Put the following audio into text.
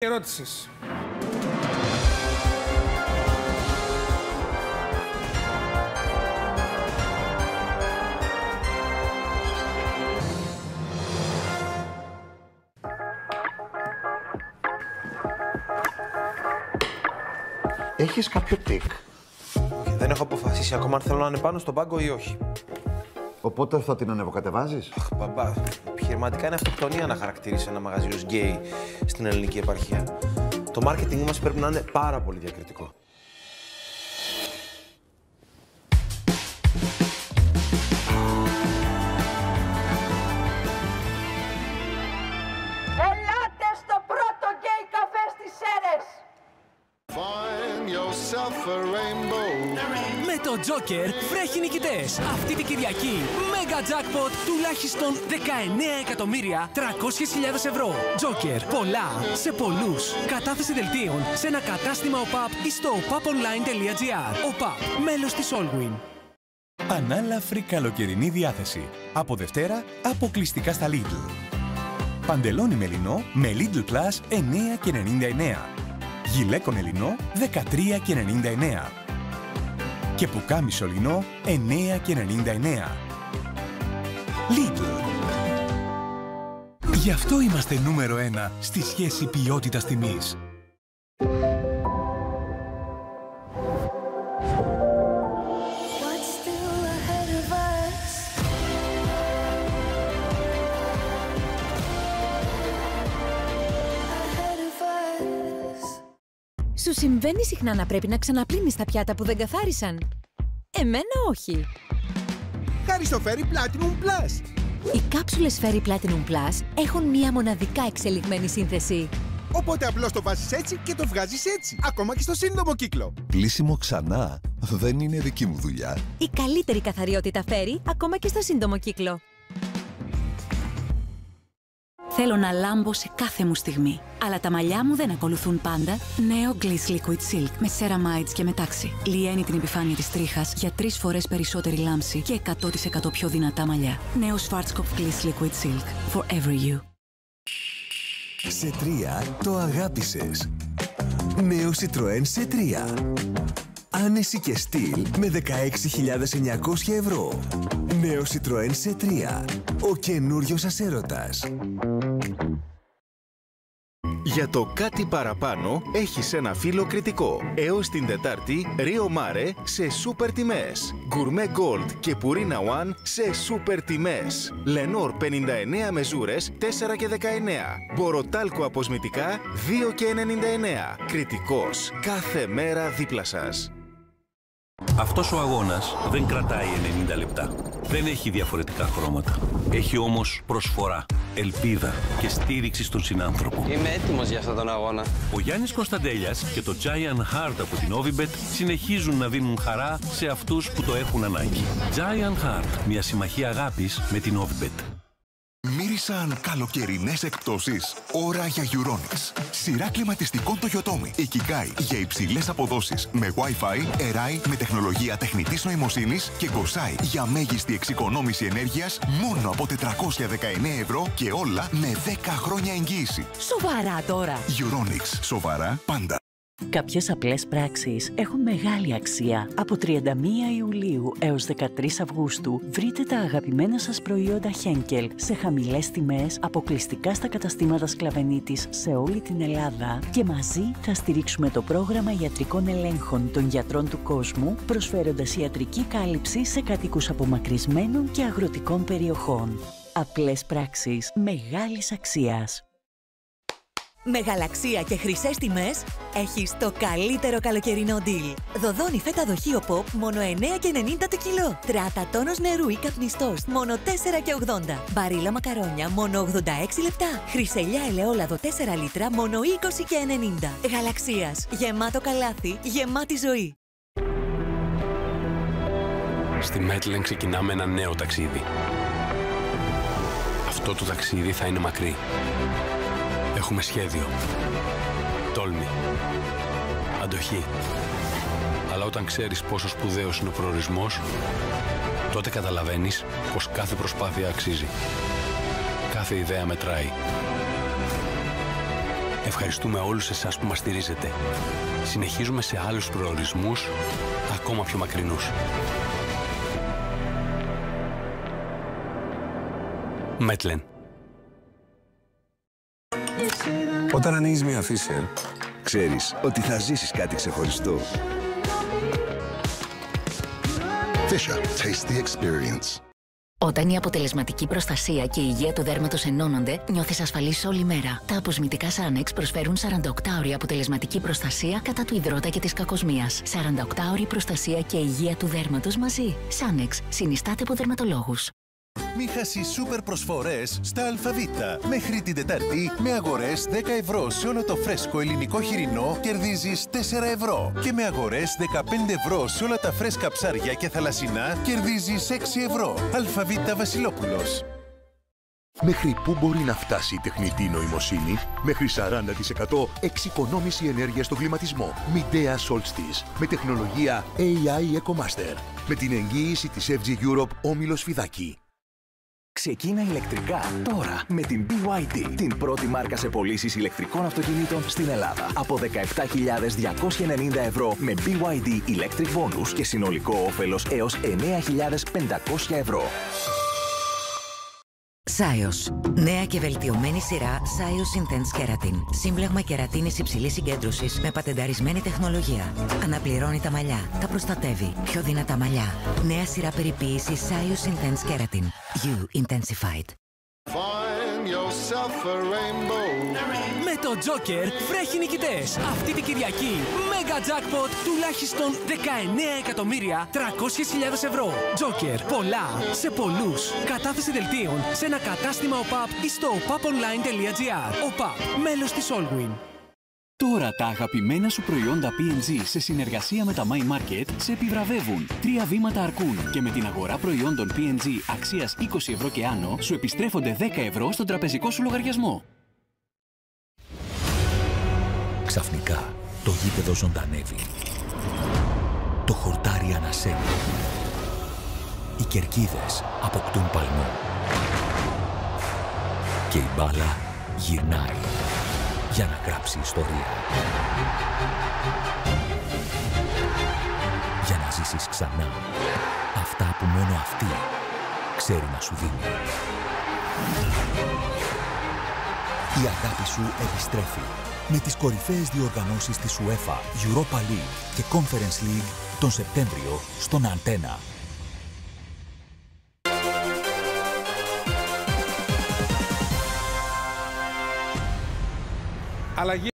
ερώτησης. Έχεις κάποιο τικ? Δεν έχω αποφασίσει ακόμα αν θέλω να είναι πάνω στον πάγκο ή όχι. Οπότε θα την ανεβοκατεβάζεις? Αχ, μπαμπά, επιχειρηματικά είναι αυτοκτονία να χαρακτηρίσει ένα μαγαζί ως γκέι στην ελληνική επαρχία. Το μάρκετινγκ μας πρέπει να είναι πάρα πολύ διακριτικό. Ελάτε στο πρώτο γκέι καφέ στις Σέρρες! Με το Joker βρέχει νικητές. Αυτή την Κυριακή, Mega Jackpot τουλάχιστον 19.300.000 ευρώ. Joker, πολλά σε πολλούς. Κατάθεση δελτίων σε ένα κατάστημα ΟΠΑΠ ή στο opaponline.gr. ΟΠΑΠ, μέλος της Allwin. Ανάλαφρη καλοκαιρινή διάθεση. Από Δευτέρα, αποκλειστικά στα Lidl. Παντελόνι μελινό με Lidl Plus 9,99. Γυλαίκον ελινό 13,99. Και πουκάμισο λινό 9,99. Lidl. Γι' αυτό είμαστε νούμερο 1 στη σχέση ποιότητας-τιμής. Σου συμβαίνει συχνά να πρέπει να ξαναπλύνεις τα πιάτα που δεν καθάρισαν? Εμένα όχι. Χάρη στο Fairy Platinum Plus. Οι κάψουλες Fairy Platinum Plus έχουν μία μοναδικά εξελιγμένη σύνθεση. Οπότε απλώς το βάζεις έτσι και το βγάζεις έτσι. Ακόμα και στο σύντομο κύκλο. Πλύσιμο ξανά. Δεν είναι δική μου δουλειά. Η καλύτερη καθαριότητα Fairy ακόμα και στο σύντομο κύκλο. Θέλω να λάμπω σε κάθε μου στιγμή. Αλλά τα μαλλιά μου δεν ακολουθούν πάντα. Νέο Gliss Liquid Silk με ceramides και μετάξι. Λιένει την επιφάνεια της τρίχας για 3 φορές περισσότερη λάμψη και 100% πιο δυνατά μαλλιά. Νέο Schwarzkopf Gliss Liquid Silk. Forever you. Σε 3 το αγάπησες. Νέο Citroën σε 3. Άνεση και στυλ με 16.900 ευρώ. Νέο Citroën σε 3. Ο καινούριος σας έρωτας. Για το κάτι παραπάνω έχεις ένα φύλλο κριτικό. Έως την Τετάρτη, Rio Mare σε σούπερ τιμές. Gourmet Gold και Purina One σε σούπερ τιμές. Lenor 59 μεζούρες 4,19. Μποροτάλκο αποσμητικά 2,99. Κριτικός. Κάθε μέρα δίπλα σας. Αυτός ο αγώνας δεν κρατάει 90 λεπτά. Δεν έχει διαφορετικά χρώματα. Έχει όμως προσφορά, ελπίδα και στήριξη στον συνάνθρωπο. Είμαι έτοιμος για αυτόν τον αγώνα. Ο Γιάννης Κωνσταντέλιας και το Giant Heart από την Ovibet συνεχίζουν να δίνουν χαρά σε αυτούς που το έχουν ανάγκη. Giant Heart, μια συμμαχία αγάπης με την Ovibet. Μύρισαν καλοκαιρινές εκπτώσεις. Ώρα για Euronics. Σειρά κλιματιστικών Toyotomi. Ikigai για υψηλές αποδόσεις. Με Wi-Fi, Arai με τεχνολογία τεχνητής νοημοσύνης και Gosai για μέγιστη εξοικονόμηση ενέργειας μόνο από 419 ευρώ και όλα με 10 χρόνια εγγύηση. Σοβαρά τώρα. Euronics. Σοβαρά πάντα. Κάποιες απλές πράξεις έχουν μεγάλη αξία. Από 31 Ιουλίου έως 13 Αυγούστου βρείτε τα αγαπημένα σας προϊόντα Henkel σε χαμηλές τιμές αποκλειστικά στα καταστήματα Σκλαβενίτης σε όλη την Ελλάδα και μαζί θα στηρίξουμε το πρόγραμμα ιατρικών ελέγχων των γιατρών του κόσμου προσφέροντας ιατρική κάλυψη σε κατοίκους απομακρυσμένων και αγροτικών περιοχών. Απλές πράξεις μεγάλης αξίας. Με γαλαξία και χρυσές τιμές έχεις το καλύτερο καλοκαιρινό deal. Δοδόνη φέτα δοχείο pop μόνο 9,90 το κιλό. Τράτα τόνος νερού ή καπνιστός μόνο 4,80. Μπαρίλα μακαρόνια μόνο 86 λεπτά. Χρυσελιά ελαιόλαδο 4 λίτρα μόνο 20,90. Γαλαξίας. Γεμάτο καλάθι, γεμάτη ζωή. Στη Μέτλεν ξεκινάμε ένα νέο ταξίδι. Αυτό το ταξίδι θα είναι μακρύ. Έχουμε σχέδιο, τόλμη, αντοχή. Αλλά όταν ξέρεις πόσο σπουδαίος είναι ο προορισμός, τότε καταλαβαίνεις πως κάθε προσπάθεια αξίζει. Κάθε ιδέα μετράει. Ευχαριστούμε όλους εσάς που μας στηρίζετε. Συνεχίζουμε σε άλλους προορισμούς, ακόμα πιο μακρινούς. Μέτλεν. Όταν ανοίγεις μια Fisher, ξέρεις ότι θα ζήσεις κάτι ξεχωριστό. Fisher, taste the experience. Όταν η αποτελεσματική προστασία και η υγεία του δέρματος ενώνονται, νιώθεις ασφαλής όλη μέρα. Τα αποσμητικά Sanex προσφέρουν 48ωρη αποτελεσματική προστασία κατά του υδρότα και της κακοσμίας. 48ωρη προστασία και υγεία του δέρματος μαζί. Sanex συνιστάται από δερματολόγους. Μη χάσει σούπερ προσφορές στα Αλφαβήτα. Μέχρι την Τετάρτη, με αγορές 10 ευρώ σε όλο το φρέσκο ελληνικό χοιρινό, κερδίζεις 4 ευρώ. Και με αγορές 15 ευρώ σε όλα τα φρέσκα ψάρια και θαλασσινά, κερδίζεις 6 ευρώ. Αλφαβήτα Βασιλόπουλος. Μέχρι πού μπορεί να φτάσει η τεχνητή νοημοσύνη? Μέχρι 40% εξοικονόμηση ενέργειας στον κλιματισμό. Midea Solstice με τεχνολογία AI EcoMaster. Με την εγγύηση της FG Europe Όμιλος Φιδάκη. Ξεκίνα ηλεκτρικά τώρα με την BYD, την πρώτη μάρκα σε πωλήσεις ηλεκτρικών αυτοκινήτων στην Ελλάδα. Από 17.290 ευρώ με BYD Electric Bonus και συνολικό όφελος έως 9.500 ευρώ. Σάιος. Νέα και βελτιωμένη σειρά Σάιος Intense Keratin. Σύμπλεγμα κερατίνης υψηλής συγκέντρωσης με πατενταρισμένη τεχνολογία. Αναπληρώνει τα μαλλιά, τα προστατεύει. Πιο δυνατά μαλλιά. Νέα σειρά περιποίησης Σάιος Intense Keratin. You Intensified. Με το Joker βρέχει νικητές. Αυτή την Κυριακή Mega Jackpot τουλάχιστον 19.300.000 ευρώ. Joker, πολλά σε πολλούς. Κατάθεση δελτίων σε ένα κατάστημα ΟΠΑΠ ή στο opaponline.gr. ΟΠΑΠ, μέλος της Allwin. Τώρα τα αγαπημένα σου προϊόντα P&G σε συνεργασία με τα My Market σε επιβραβεύουν. 3 βήματα αρκούν και με την αγορά προϊόντων P&G αξίας 20 ευρώ και άνω σου επιστρέφονται 10 ευρώ στον τραπεζικό σου λογαριασμό. Ξαφνικά το γήπεδο ζωντανεύει. Το χορτάρι ανασένει. Οι κερκίδες αποκτούν παλμό. Και η μπάλα γυρνάει για να γράψει ιστορία. Για να ζήσεις ξανά αυτά που μόνο αυτή ξέρει να σου δίνει. Η αγάπη σου επιστρέφει με τις κορυφαίες διοργανώσεις της UEFA, Europa League και Conference League τον Σεπτέμβριο στον Αντένα. Αλλαγή.